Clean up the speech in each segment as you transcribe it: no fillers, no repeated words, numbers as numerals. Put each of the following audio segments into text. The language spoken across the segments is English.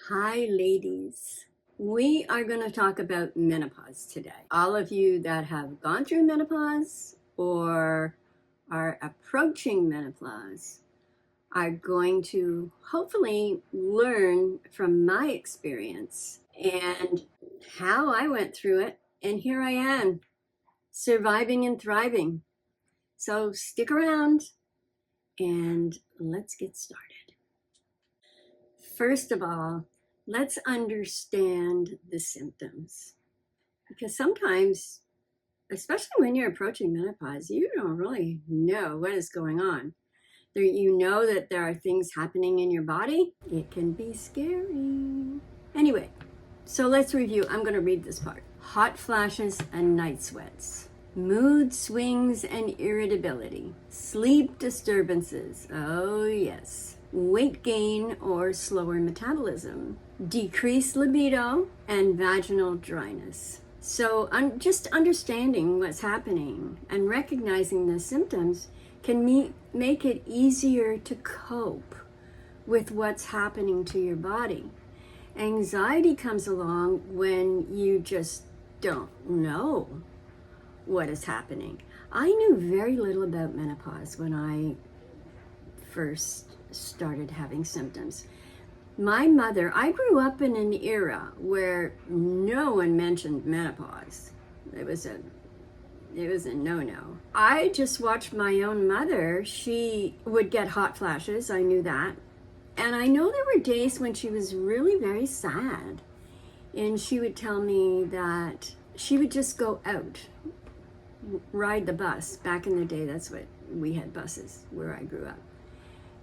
Hi, ladies. We are going to talk about menopause today. All of you that have gone through menopause or are approaching menopause are going to hopefully learn from my experience and how I went through it. And here I am, surviving and thriving. So stick around and let's get started. First of all, let's understand the symptoms because sometimes, especially when you're approaching menopause, you don't really know what is going on. You know that there are things happening in your body. It can be scary. Anyway, so let's review. I'm going to read this part. Hot flashes and night sweats, mood swings and irritability, sleep disturbances. Oh, yes. Weight gain or slower metabolism, decreased libido, and vaginal dryness. So just understanding what's happening and recognizing the symptoms can make it easier to cope with what's happening to your body. Anxiety comes along when you just don't know what is happening. I knew very little about menopause when I first started having symptoms. My mother, I grew up in an era where no one mentioned menopause. It was a no-no. I just watched my own mother. She would get hot flashes, I knew that. And I know there were days when she was really very sad. And she would tell me that she would just go out, ride the bus. Back in the day, that's what we had, buses where I grew up.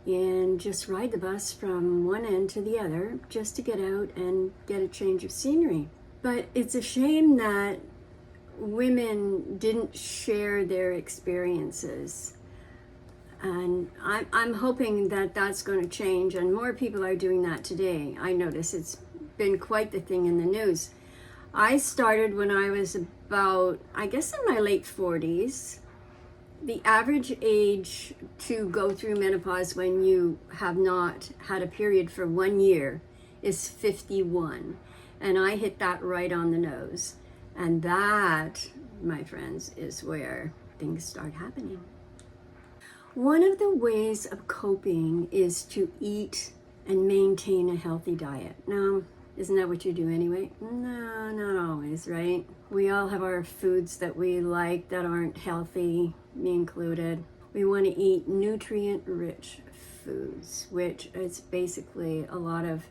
And just ride the bus from one end to the other just to get out and get a change of scenery. But it's a shame that women didn't share their experiences. And I'm hoping that that's going to change, and more people are doing that today. I notice it's been quite the thing in the news. I started when I was about, I guess, in my late 40s. The average age to go through menopause when you have not had a period for 1 year is 51. And I hit that right on the nose. And that, my friends, is where things start happening. One of the ways of coping is to eat and maintain a healthy diet. Now, isn't that what you do anyway? No, not always, right? We all have our foods that we like that aren't healthy, me included. We want to eat nutrient-rich foods, which is basically a lot of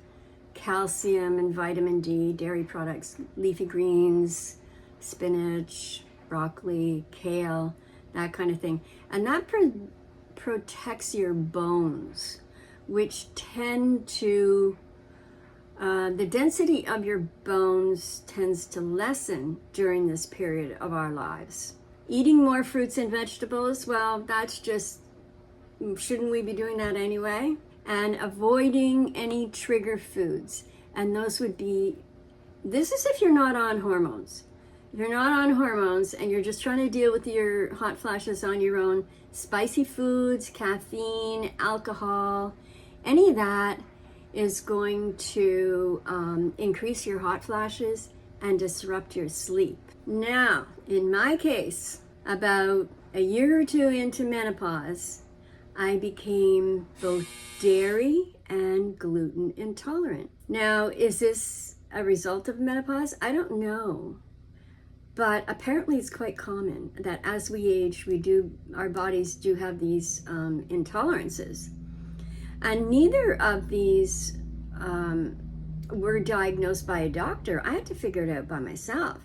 calcium and vitamin D, dairy products, leafy greens, spinach, broccoli, kale, that kind of thing. And that protects your bones, which tend to the density of your bones tends to lessen during this period of our lives. Eating more fruits and vegetables, well, that's just, shouldn't we be doing that anyway? And avoiding any trigger foods. And those would be, this is if you're not on hormones. If you're not on hormones and you're just trying to deal with your hot flashes on your own, spicy foods, caffeine, alcohol, any of that is going to increase your hot flashes and disrupt your sleep. Now, in my case, about a year or two into menopause, I became both dairy and gluten intolerant. Now, is this a result of menopause? I don't know. But apparently it's quite common that as we age, our bodies do have these intolerances. And neither of these were diagnosed by a doctor. I had to figure it out by myself.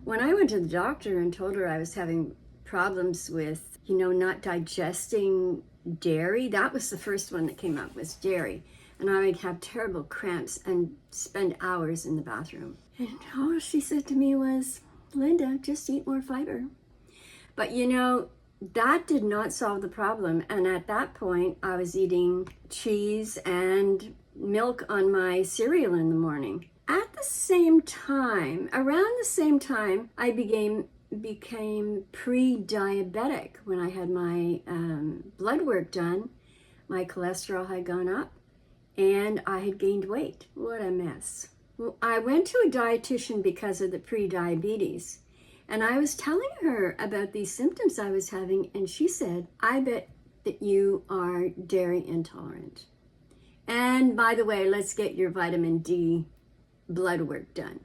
When I went to the doctor and told her I was having problems with, not digesting dairy, that was the first one that came up, was dairy. And I would have terrible cramps and spend hours in the bathroom. And all she said to me was, Linda, just eat more fiber. But that did not solve the problem. And at that point, I was eating cheese and milk on my cereal in the morning. At the same time, around the same time, I became pre-diabetic. When I had my blood work done, my cholesterol had gone up and I had gained weight. What a mess. Well, I went to a dietitian because of the pre-diabetes, and I was telling her about these symptoms I was having, and she said, I bet that you are dairy intolerant. And by the way, let's get your vitamin D blood work done,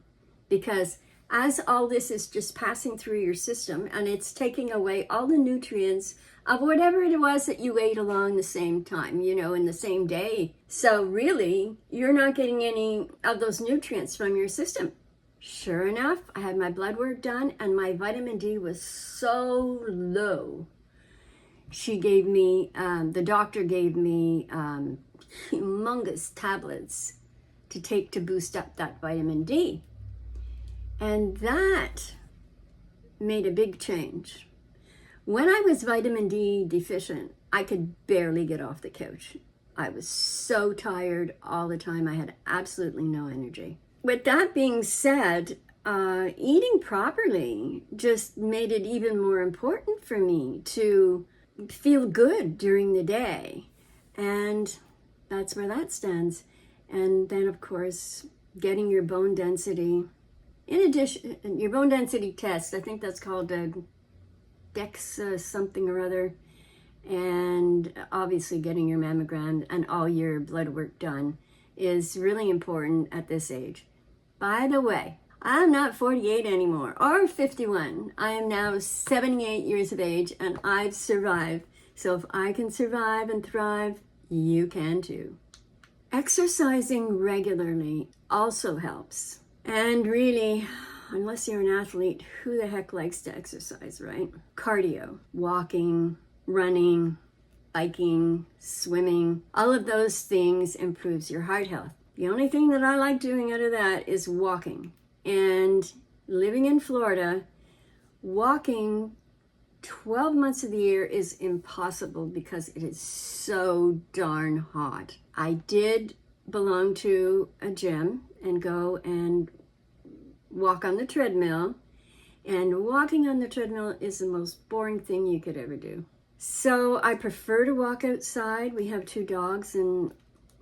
because as all this is just passing through your system and it's taking away all the nutrients of whatever it was that you ate along the same time, in the same day. So really, you're not getting any of those nutrients from your system. Sure enough, I had my blood work done and my vitamin D was so low. She gave me, the doctor gave me humongous tablets to take to boost up that vitamin D. And that made a big change. When I was vitamin D deficient, I could barely get off the couch. I was so tired all the time. I had absolutely no energy. With that being said, eating properly just made it even more important for me to feel good during the day. And that's where that stands. And then, of course, getting your bone density. In addition, your bone density test, I think that's called a DEXA something or other. And obviously getting your mammogram and all your blood work done is really important at this age. By the way, I'm not 48 anymore or 51. I am now 78 years of age and I've survived. So if I can survive and thrive, you can too. Exercising regularly also helps. And really, unless you're an athlete, who the heck likes to exercise, right? Cardio, walking, running, biking, swimming, all of those things improves your heart health. The only thing that I like doing out of that is walking. And living in Florida, walking 12 months of the year is impossible because it is so darn hot. I did belong to a gym and go and walk on the treadmill, and walking on the treadmill is the most boring thing you could ever do. So I prefer to walk outside. We have 2 dogs and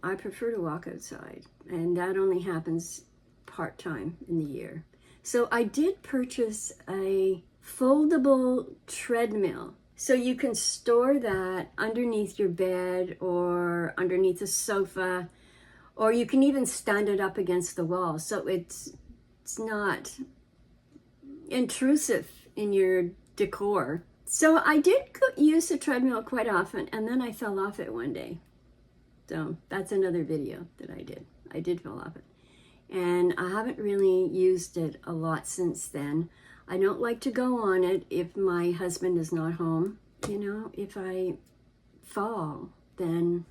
I prefer to walk outside, and that only happens part-time in the year. So I did purchase a foldable treadmill. So you can store that underneath your bed or underneath a sofa, or you can even stand it up against the wall. So it's not intrusive in your decor. So I did use the treadmill quite often, and then I fell off it one day. So that's another video that I did. I did fall off it. And I haven't really used it a lot since then. I don't like to go on it if my husband is not home. If I fall, then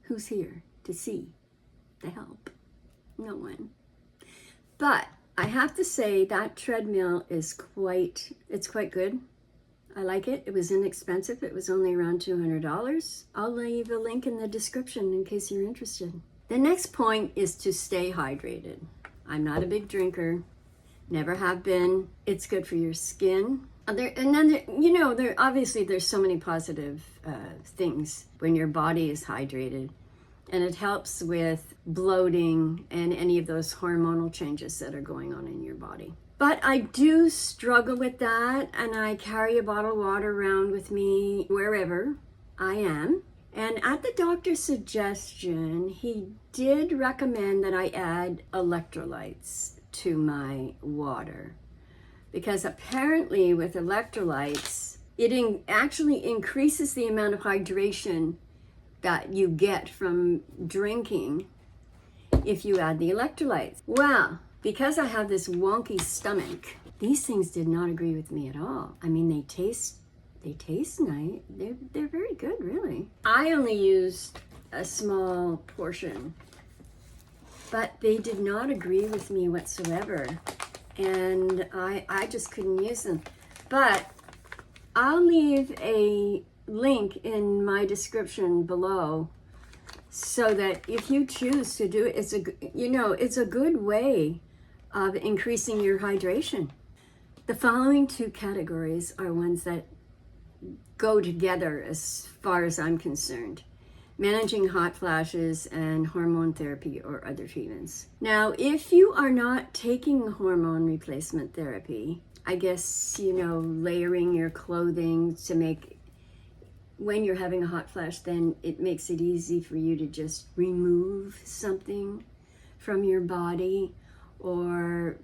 who's here to see, to help? No one. But I have to say that treadmill is quite good. I like it. It was inexpensive. It was only around $200. I'll leave a link in the description in case you're interested. The next point is to stay hydrated. I'm not a big drinker. Never have been. It's good for your skin. Obviously there's so many positive things when your body is hydrated, and it helps with bloating and any of those hormonal changes that are going on in your body. But I do struggle with that, and I carry a bottle of water around with me wherever I am. And at the doctor's suggestion, he did recommend that I add electrolytes to my water, because apparently with electrolytes, it actually increases the amount of hydration that you get from drinking if you add the electrolytes. Well, because I have this wonky stomach, these things did not agree with me at all. I mean, they taste nice. They're very good, really. I only used a small portion, but they did not agree with me whatsoever, and I just couldn't use them. But I'll leave a link in my description below so that if you choose to do it, it's a good way of increasing your hydration. The following 2 categories are ones that go together as far as I'm concerned. managing hot flashes, and hormone therapy or other treatments. Now, if you are not taking hormone replacement therapy, I guess, layering your clothing to make, when you're having a hot flash, then it makes it easy for you to just remove something from your body, or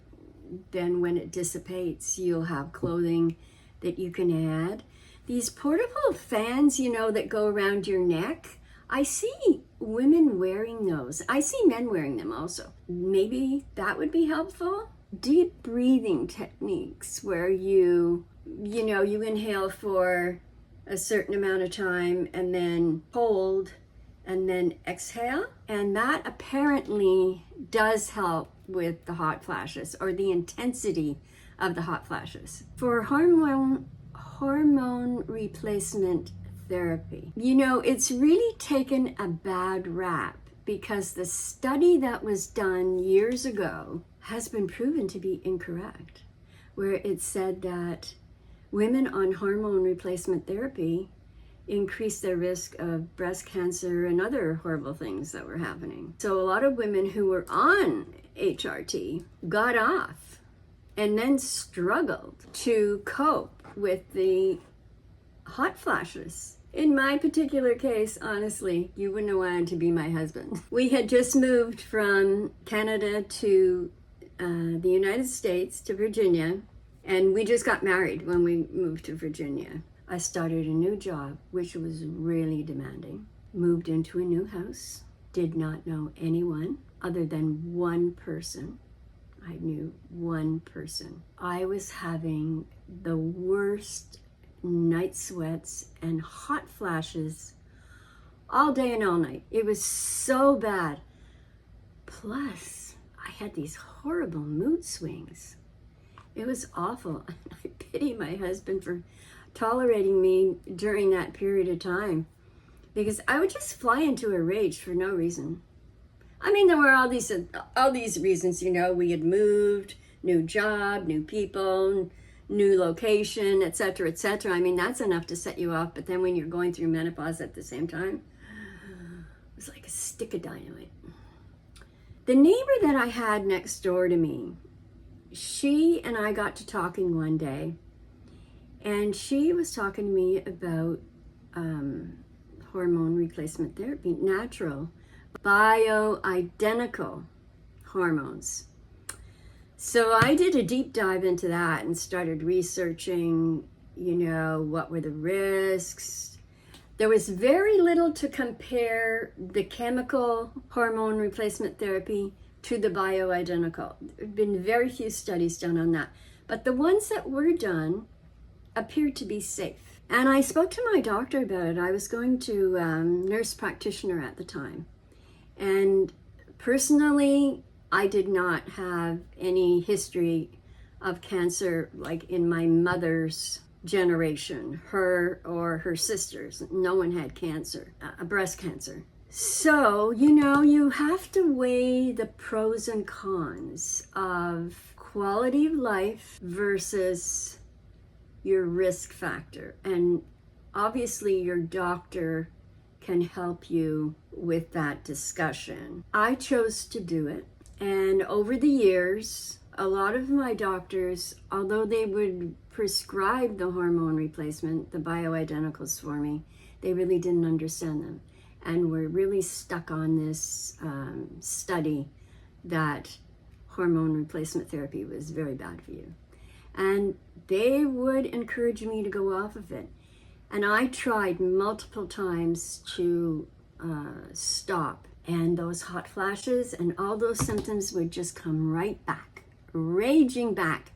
then when it dissipates, you'll have clothing that you can add. These portable fans, that go around your neck, I see women wearing those. I see men wearing them also. Maybe that would be helpful. Deep breathing techniques where you inhale for a certain amount of time and then hold and then exhale. And that apparently does help with the hot flashes or the intensity of the hot flashes. For hormone replacement therapy, it's really taken a bad rap because the study that was done years ago has been proven to be incorrect, where it said that women on hormone replacement therapy increased their risk of breast cancer and other horrible things that were happening. So a lot of women who were on HRT got off and then struggled to cope with the hot flashes. In my particular case, honestly, you wouldn't have wanted to be my husband. We had just moved from Canada to the United States, to Virginia, and we just got married when we moved to Virginia. I started a new job, which was really demanding. Moved into a new house, did not know anyone other than one person. I knew one person. I was having the worst night sweats and hot flashes all day and all night. It was so bad. Plus, I had these horrible mood swings. It was awful. I pity my husband for tolerating me during that period of time, because I would just fly into a rage for no reason. I mean, there were all these reasons, we had moved, new job, new people, new location, etc., etc. I mean, that's enough to set you off. But then when you're going through menopause at the same time, it was like a stick of dynamite. The neighbor that I had next door to me, she and I got to talking one day, and she was talking to me about hormone replacement therapy, natural, bioidentical hormones. So I did a deep dive into that and started researching, what were the risks. There was very little to compare the chemical hormone replacement therapy to the bioidentical. There have been very few studies done on that. But the ones that were done appeared to be safe. And I spoke to my doctor about it. I was going to nurse practitioner at the time. And personally, I did not have any history of cancer like in my mother's generation, her or her sisters. No one had cancer, breast cancer. So, you have to weigh the pros and cons of quality of life versus your risk factor. And obviously your doctor can help you with that discussion. I chose to do it. And over the years, a lot of my doctors, although they would prescribe the hormone replacement, the bioidenticals for me, they really didn't understand them and were really stuck on this study that hormone replacement therapy was very bad for you. And they would encourage me to go off of it. And I tried multiple times to stop. And those hot flashes and all those symptoms would just come right back, raging back.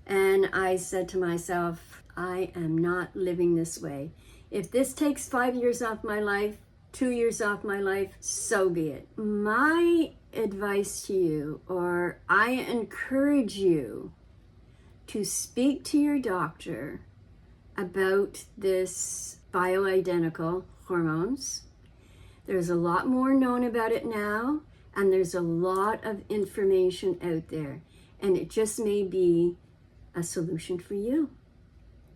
And I said to myself, I am not living this way. If this takes 5 years off my life, 2 years off my life, so be it. My advice to you, or I encourage you to speak to your doctor about this bioidentical hormones. There's a lot more known about it now, and there's a lot of information out there, and it just may be a solution for you.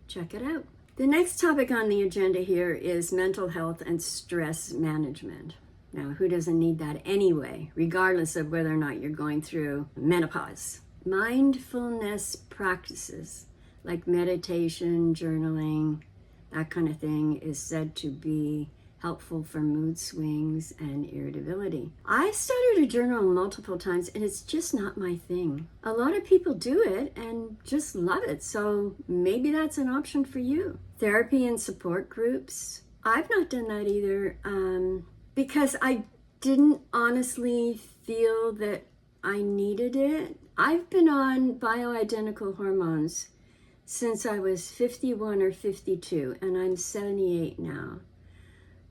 Check it out. The next topic on the agenda here is mental health and stress management. Now, who doesn't need that anyway, regardless of whether or not you're going through menopause? Mindfulness practices like meditation, journaling, that kind of thing is said to be helpful for mood swings and irritability. I started a journal multiple times and it's just not my thing. A lot of people do it and just love it, so maybe that's an option for you. Therapy and support groups. I've not done that either because I didn't honestly feel that I needed it. I've been on bioidentical hormones since I was 51 or 52, and I'm 78 now.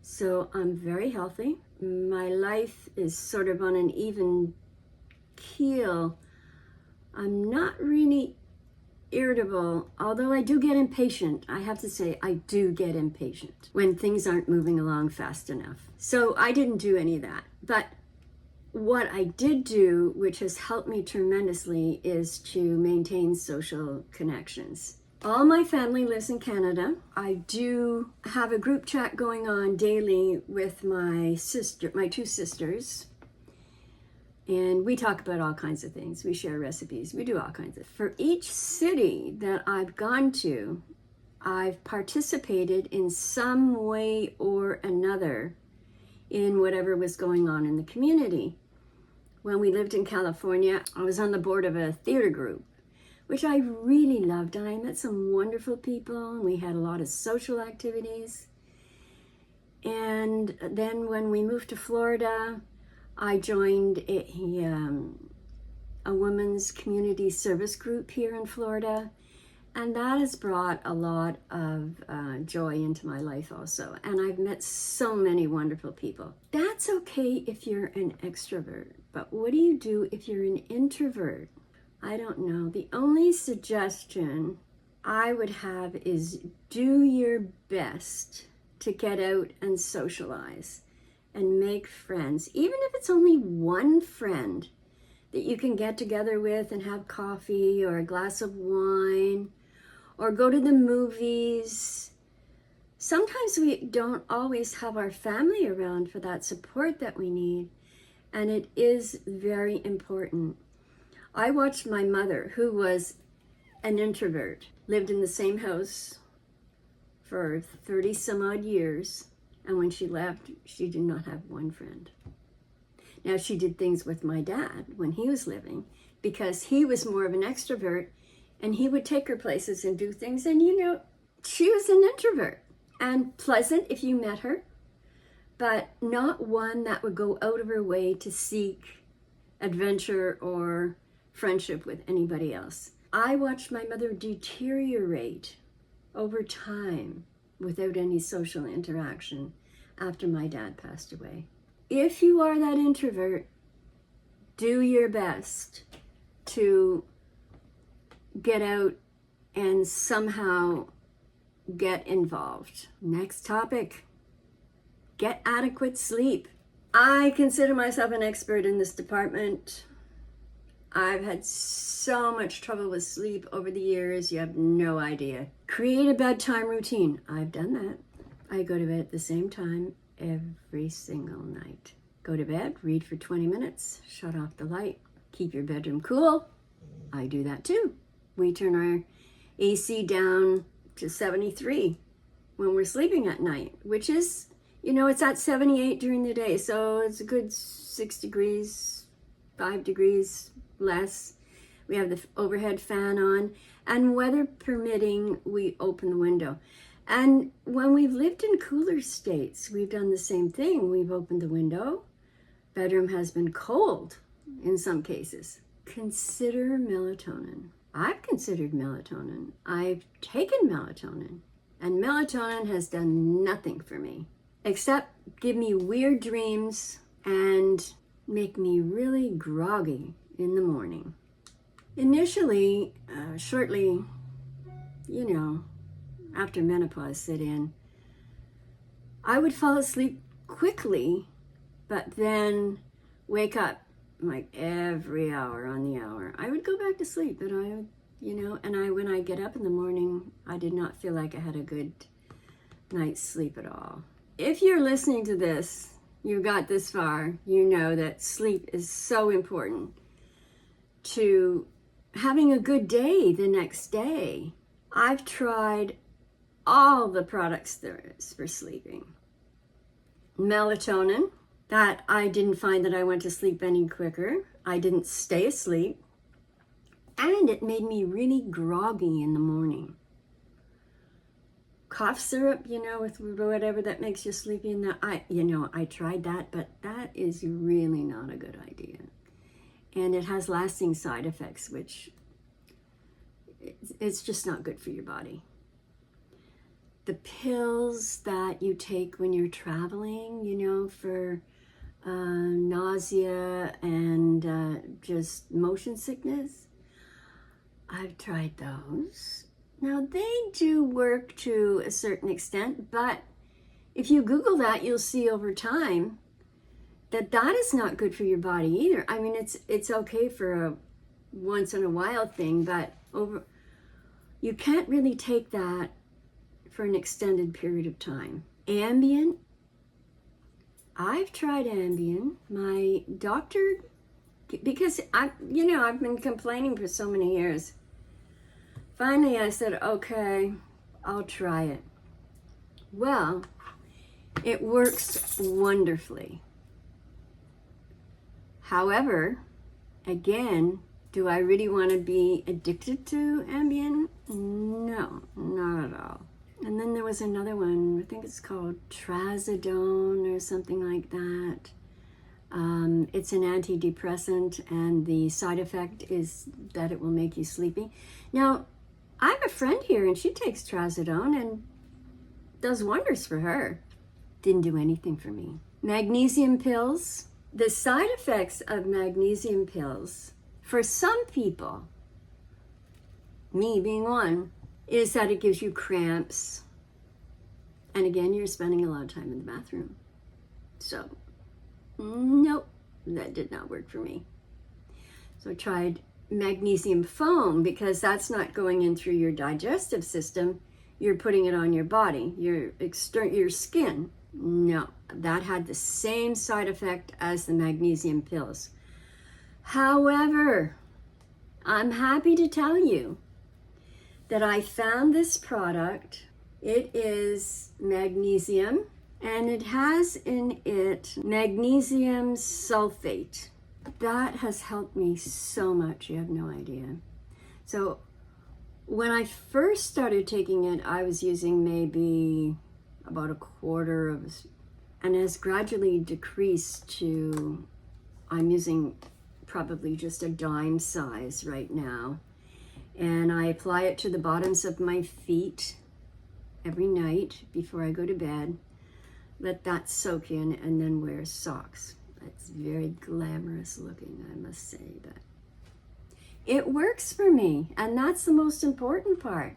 So I'm very healthy. My life is sort of on an even keel. I'm not really irritable, although I do get impatient. I have to say, I do get impatient when things aren't moving along fast enough. So I didn't do any of that. But what I did do, which has helped me tremendously, is to maintain social connections. All my family lives in Canada. I do have a group chat going on daily with my two sisters. And we talk about all kinds of things. We share recipes. We do all kinds of. For each city that I've gone to, I've participated in some way or another in whatever was going on in the community. When we lived in California, I was on the board of a theater group, which I really loved. And I met some wonderful people, and we had a lot of social activities. And then when we moved to Florida, I joined a women's community service group here in Florida. And that has brought a lot of joy into my life also. And I've met so many wonderful people. That's okay if you're an extrovert, but what do you do if you're an introvert? I don't know. The only suggestion I would have is do your best to get out and socialize and make friends, even if it's only one friend that you can get together with and have coffee or a glass of wine or go to the movies. Sometimes we don't always have our family around for that support that we need, and it is very important. I watched my mother, who was an introvert, lived in the same house for 30 some odd years, and when she left, she did not have one friend. Now, she did things with my dad when he was living because he was more of an extrovert, and he would take her places and do things. And, she was an introvert and pleasant if you met her, but not one that would go out of her way to seek adventure or friendship with anybody else. I watched my mother deteriorate over time without any social interaction after my dad passed away. If you are that introvert, do your best to get out and somehow get involved. Next topic, get adequate sleep. I consider myself an expert in this department. I've had so much trouble with sleep over the years, you have no idea. Create a bedtime routine. I've done that. I go to bed at the same time every single night. Go to bed, read for 20 minutes, shut off the light, keep your bedroom cool. I do that too. We turn our AC down to 73 when we're sleeping at night, which is, it's at 78 during the day. So it's a good 6 degrees, 5 degrees less. We have the overhead fan on, and weather permitting, we open the window. And when we've lived in cooler states, we've done the same thing. We've opened the window. Bedroom has been cold in some cases. Consider melatonin. I've considered melatonin. I've taken melatonin, and melatonin has done nothing for me except give me weird dreams and make me really groggy in the morning. Initially, shortly, after menopause set in, I would fall asleep quickly, but then wake up like every hour on the hour. I would go back to sleep, but I would And when I get up in the morning, I did not feel like I had a good night's sleep at all. If you're listening to this, you got this far, you know that sleep is so important to having a good day the next day. I've tried all the products there is for sleeping. Melatonin, that I didn't find that I went to sleep any quicker. I didn't stay asleep. And it made me really groggy in the morning. Cough syrup, with whatever that makes you sleepy. And I tried that, but that is really not a good idea. And it has lasting side effects, which it's just not good for your body. The pills that you take when you're traveling, for nausea and just motion sickness, I've tried those. Now, they do work to a certain extent, but if you Google that, you'll see over time that is not good for your body either. I mean, it's okay for a once in a while thing, but you can't really take that for an extended period of time. Ambien, I've tried Ambien. My doctor, because I've been complaining for so many years. Finally, I said, okay, I'll try it. Well, it works wonderfully. However, again, do I really want to be addicted to Ambien? No, not at all. And then there was another one, I think it's called trazodone or something like that. It's an antidepressant, and the side effect is that it will make you sleepy. Now, I have a friend here, and she takes trazodone and does wonders for her. Didn't do anything for me. Magnesium pills. The side effects of magnesium pills, for some people, me being one, is that it gives you cramps. And again, you're spending a lot of time in the bathroom. So, nope, that did not work for me. So I tried magnesium foam, because that's not going in through your digestive system. You're putting it on your body, your skin. No, that had the same side effect as the magnesium pills. However, I'm happy to tell you that I found this product. It is magnesium, and it has in it magnesium sulfate. That has helped me so much, you have no idea. So when I first started taking it, I was using maybe about a quarter of, and has gradually decreased to, I'm using probably just a dime size right now. And I apply it to the bottoms of my feet every night before I go to bed. Let that soak in, and then wear socks. It's very glamorous looking, I must say, but it works for me, and that's the most important part.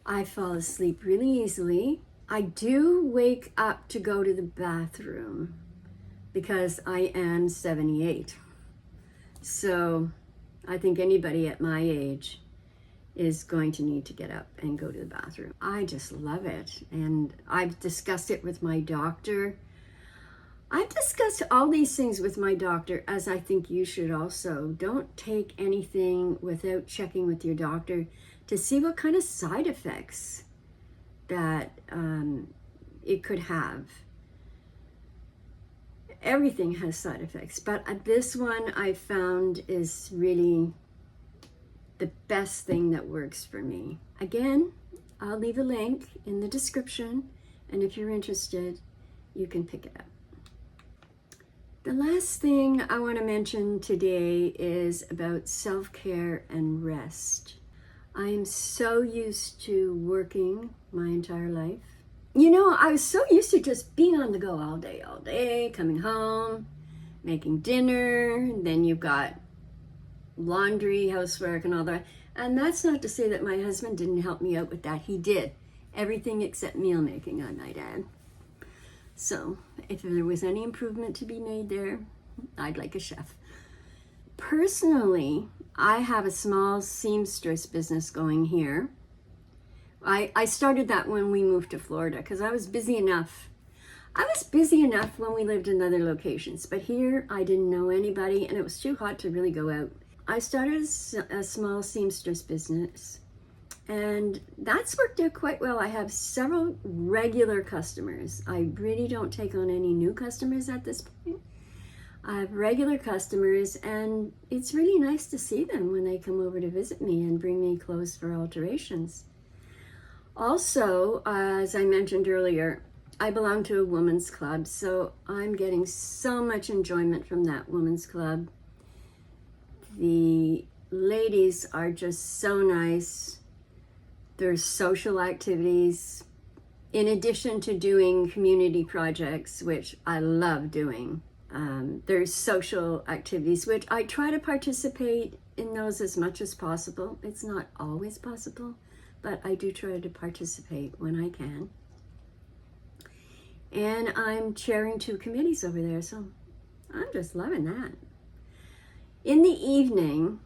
I fall asleep really easily. I do wake up to go to the bathroom because I am 78. So I think anybody at my age is going to need to get up and go to the bathroom. I just love it, and I've discussed it with my doctor. I've discussed all these things with my doctor, as I think you should also. Don't take anything without checking with your doctor to see what kind of side effects that it could have. Everything has side effects, but this one I found is really the best thing that works for me. Again, I'll leave a link in the description, and if you're interested, you can pick it up. The last thing I want to mention today is about self-care and rest. I'm so used to working my entire life. I was so used to just being on the go all day, coming home, making dinner, and then you've got laundry, housework, and all that. And that's not to say that my husband didn't help me out with that. He did. Everything except meal making, I might add. So if there was any improvement to be made there, I'd like a chef. Personally, I have a small seamstress business going here. I started that when we moved to Florida because I was busy enough. I was busy enough when we lived in other locations, but here I didn't know anybody and it was too hot to really go out. I started a small seamstress business and that's worked out quite well. I have several regular customers. I really don't take on any new customers at this point. I have regular customers and it's really nice to see them when they come over to visit me and bring me clothes for alterations. Also, as I mentioned earlier, I belong to a women's club, so I'm getting so much enjoyment from that women's club. The ladies are just so nice. There's social activities, in addition to doing community projects, which I love doing. There's social activities, which I try to participate in those as much as possible. It's not always possible, but I do try to participate when I can. And I'm chairing 2 committees over there, so I'm just loving that. In the evening,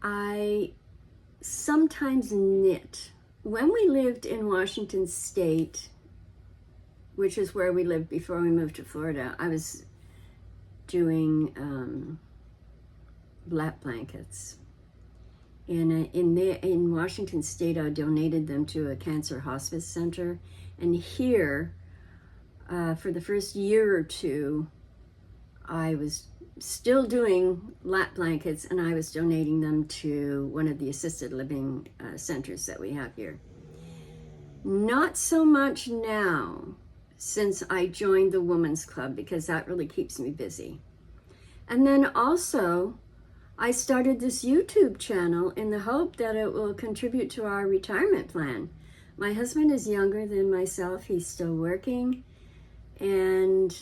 I sometimes knit. When we lived in Washington State, which is where we lived before we moved to Florida, I was doing lap blankets. And in Washington State, I donated them to a cancer hospice center. And here, for the first year or 2, I was still doing lap blankets and I was donating them to one of the assisted living centers that we have here. Not so much now since I joined the women's club because that really keeps me busy. And then also, I started this YouTube channel in the hope that it will contribute to our retirement plan. My husband is younger than myself. He's still working. And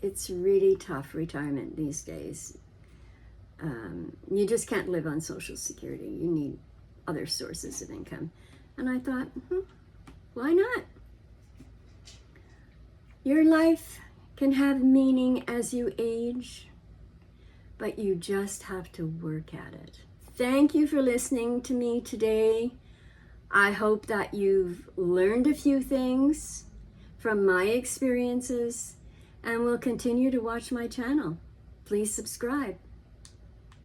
it's really tough retirement these days. You just can't live on Social Security. You need other sources of income. And I thought, why not? Your life can have meaning as you age, but you just have to work at it. Thank you for listening to me today. I hope that you've learned a few things from my experiences and will continue to watch my channel. Please subscribe.